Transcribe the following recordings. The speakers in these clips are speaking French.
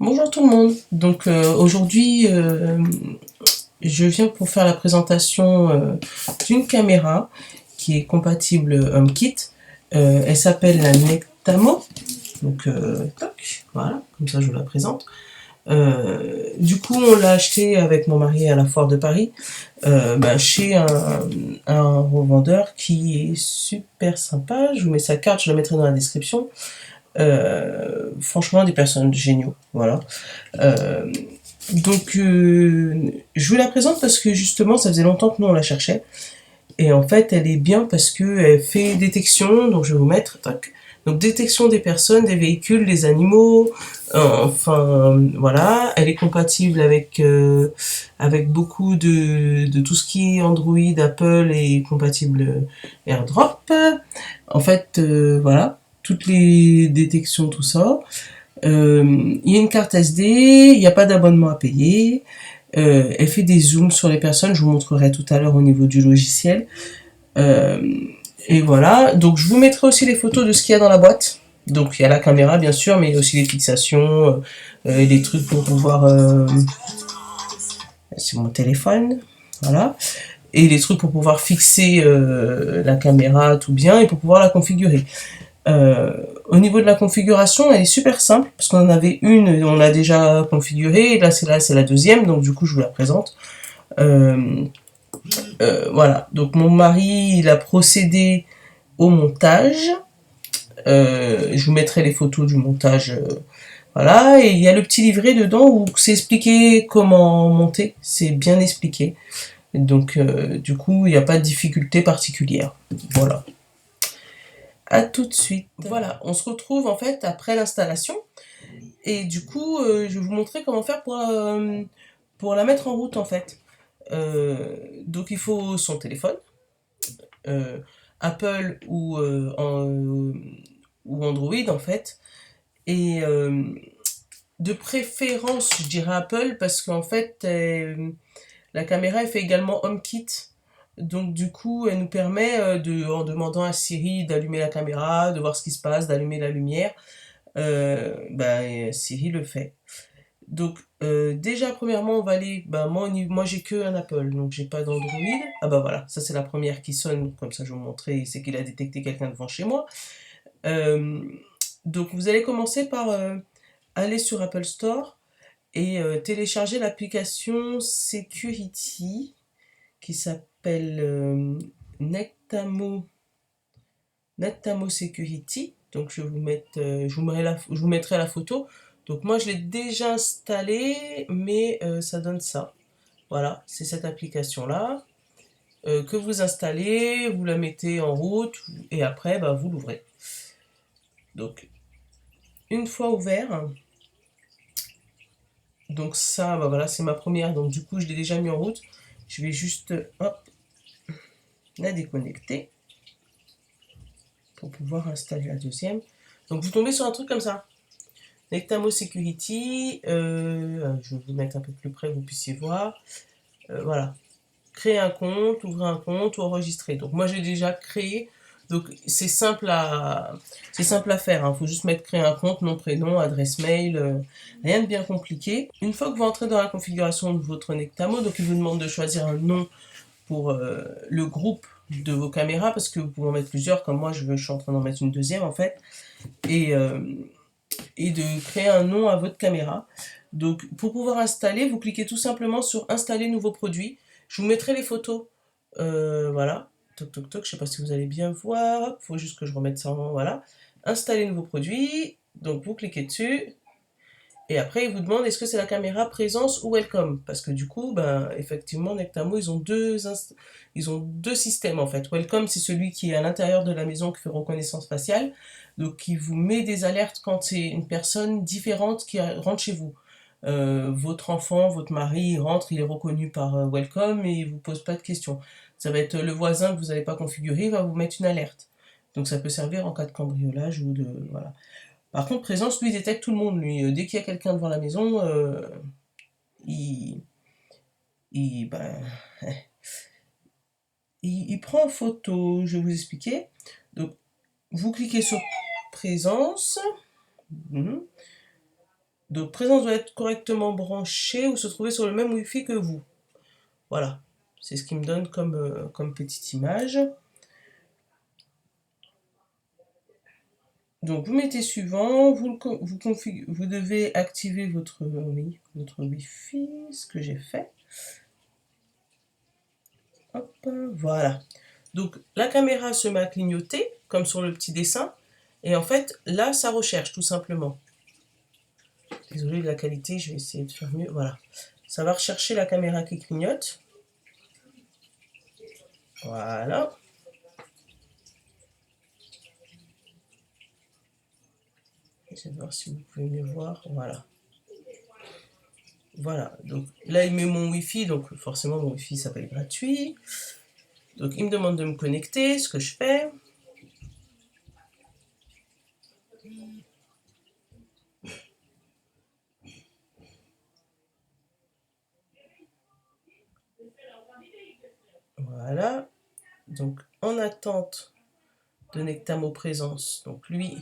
Bonjour tout le monde. Donc aujourd'hui, je viens pour faire la présentation d'une caméra qui est compatible HomeKit. Elle s'appelle la Nectamo. Donc toc, voilà, comme ça je vous la présente. Du coup, on l'a acheté avec mon mari à la foire de Paris, chez un revendeur qui est super sympa. Je vous mets sa carte, je la mettrai dans la description. Franchement, des personnes géniaux, voilà. Euh, je vous la présente parce que justement, ça faisait longtemps que nous on la cherchait. Et en fait, elle est bien parce que elle fait détection. Donc, je vais vous mettre. Tac. Donc, détection des personnes, des véhicules, des animaux. Enfin, voilà. Elle est compatible avec beaucoup de tout ce qui est Android, Apple et compatible AirDrop. En fait, voilà. Toutes les détections, tout ça. Il y a une carte SD, il n'y a pas d'abonnement à payer. Elle fait des zooms sur les personnes, je vous montrerai tout à l'heure au niveau du logiciel. Euh, et voilà, donc je vous mettrai aussi les photos de ce qu'il y a dans la boîte. Donc il y a la caméra bien sûr, mais il y a aussi les fixations, et les trucs pour pouvoir... c'est mon téléphone, voilà. Et les trucs pour pouvoir fixer la caméra tout bien et pour pouvoir la configurer. Au niveau de la configuration, elle est super simple parce qu'on en avait une, on l'a déjà configurée, et là c'est la deuxième, donc du coup je vous la présente. Euh, voilà, donc mon mari il a procédé au montage. Je vous mettrai les photos du montage. Voilà, et il y a le petit livret dedans où c'est expliqué comment monter, c'est bien expliqué. Donc du coup il n'y a pas de difficulté particulière. Voilà. À tout de suite. Voilà, on se retrouve en fait après l'installation. Et du coup, je vais vous montrer comment faire pour la mettre en route en fait. Donc il faut son téléphone, euh, Apple ou Android en fait. Et de préférence, je dirais Apple parce qu'en fait, la caméra elle fait également HomeKit. Donc du coup, elle nous permet en demandant à Siri d'allumer la caméra, de voir ce qui se passe, d'allumer la lumière. Siri le fait. Donc déjà premièrement on va aller, moi j'ai que un Apple donc j'ai pas d'Android. Ah bah voilà, ça c'est la première qui sonne, comme ça je vais vous montrer, c'est qu'il a détecté quelqu'un devant chez moi. Euh, donc vous allez commencer par aller sur Apple Store et télécharger l'application Security qui s'appelle Nectamo, Nectamo Security. Donc je vous mettrai la photo. Donc moi je l'ai déjà installé, mais ça donne ça. Voilà, c'est cette application-là que vous installez, vous la mettez en route et après vous l'ouvrez. Donc une fois ouvert, donc ça, voilà, c'est ma première. Donc du coup je l'ai déjà mis en route. Je vais juste hop, la déconnecter pour pouvoir installer la deuxième. Donc vous tombez sur un truc comme ça. Nectamo Security, je vais vous mettre un peu plus près, que vous puissiez voir. Voilà. Créer un compte, ouvrir un compte ou enregistrer. Donc moi j'ai déjà créé. Donc c'est simple à faire. Il faut juste mettre créer un compte, nom, prénom, adresse mail, rien de bien compliqué. Une fois que vous entrez dans la configuration de votre Nectamo, donc il vous demande de choisir un nom pour le groupe de vos caméras parce que vous pouvez en mettre plusieurs. Comme moi je suis en train d'en mettre une deuxième en fait. Et de créer un nom à votre caméra. Donc pour pouvoir installer, vous cliquez tout simplement sur installer nouveau produit. Je vous mettrai les photos. Voilà. Toc toc toc, je sais pas si vous allez bien voir. Faut juste que je remette ça en voilà. Installer nouveau produit. Donc vous cliquez dessus. Et après, il vous demande est-ce que c'est la caméra présence ou welcome. Parce que du coup, effectivement, Nectamo, ils ont deux systèmes en fait. Welcome, c'est celui qui est à l'intérieur de la maison qui fait reconnaissance faciale. Donc, qui vous met des alertes quand c'est une personne différente qui rentre chez vous. Votre enfant, votre mari rentre, il est reconnu par Welcome et il vous pose pas de questions. Ça va être le voisin que vous n'avez pas configuré, il va vous mettre une alerte. Donc ça peut servir en cas de cambriolage ou de... Voilà. Par contre, présence, lui, détecte tout le monde. Lui, dès qu'il y a quelqu'un devant la maison, il, il, ben, il prend en photo. Je vais vous expliquer. Donc, vous cliquez sur présence. Mhm. Donc Présence doit être correctement branchée ou se trouver sur le même Wi-Fi que vous. Voilà, c'est ce qui me donne comme petite image. Donc vous mettez suivant, vous devez activer votre Wi-Fi, ce que j'ai fait. Hop, voilà. Donc la caméra se met à clignoter, comme sur le petit dessin, et en fait là ça recherche tout simplement. Désolée de la qualité, je vais essayer de faire mieux. Voilà, ça va rechercher la caméra qui clignote. Voilà. Essayez de voir si vous pouvez mieux voir. Voilà. Voilà. Donc là, il met mon Wi-Fi. Donc forcément, mon Wi-Fi s'appelle gratuit. Donc il me demande de me connecter, ce que je fais. Voilà. Donc en attente de Nectamo Présence. Donc lui,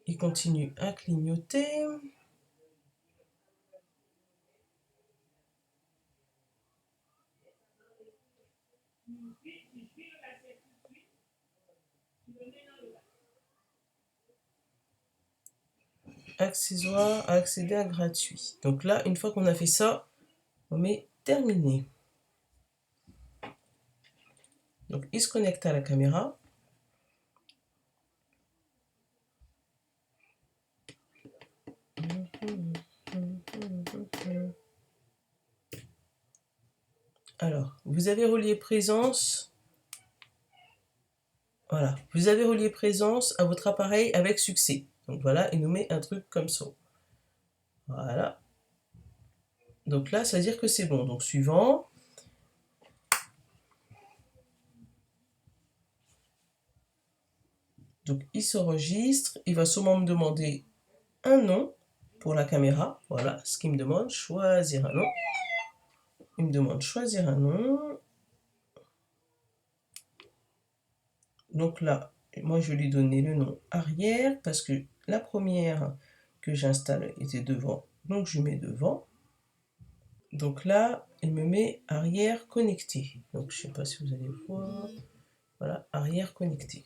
il continue à clignoter. Accessoire à accéder à gratuit. Donc là, une fois qu'on a fait ça, on met terminé. Donc il se connecte à la caméra. Alors, vous avez relié Présence. Voilà, vous avez relié Présence à votre appareil avec succès. Donc voilà, il nous met un truc comme ça. Voilà. Donc là, ça veut dire que c'est bon. Donc suivant. Donc il s'enregistre. Il va sûrement me demander un nom pour la caméra. Voilà ce qu'il me demande. Choisir un nom. Il me demande choisir un nom. Donc là, moi je vais lui donner le nom arrière parce que la première que j'installe était devant. Donc je mets devant. Donc là, il me met arrière connecté. Donc je ne sais pas si vous allez voir. Voilà, arrière connecté.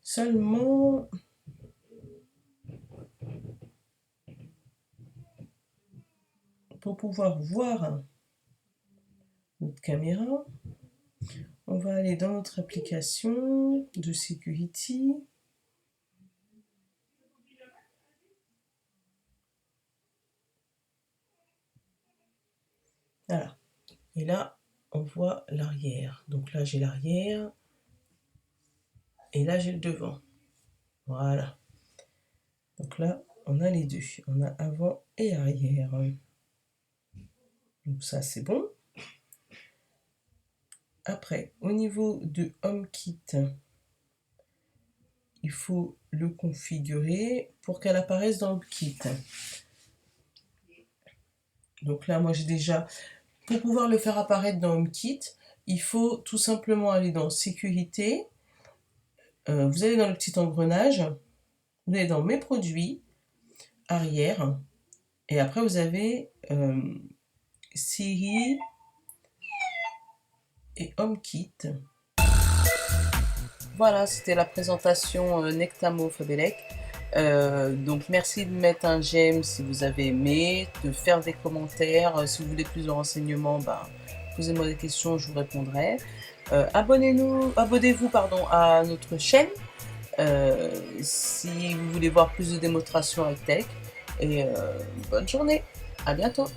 Seulement, pour pouvoir voir notre caméra, on va aller dans notre application de Security. Voilà. Et là, on voit l'arrière. Donc là, j'ai l'arrière. Et là, j'ai le devant. Voilà. Donc là, on a les deux. On a avant et arrière. Donc ça, c'est bon. Après, au niveau de HomeKit, il faut le configurer pour qu'elle apparaisse dans HomeKit. Donc là, moi, j'ai déjà... Pour pouvoir le faire apparaître dans HomeKit, il faut tout simplement aller dans Sécurité. Vous allez dans le petit engrenage. Vous allez dans Mes produits, arrière. Et après, vous avez Siri et HomeKit. Voilà, c'était la présentation Nectamo Fabelec. Donc merci de mettre un j'aime si vous avez aimé, de faire des commentaires. Si vous voulez plus de renseignements, posez-moi des questions, je vous répondrai. Abonnez-vous à notre chaîne si vous voulez voir plus de démonstrations avec tech. Et bonne journée, à bientôt.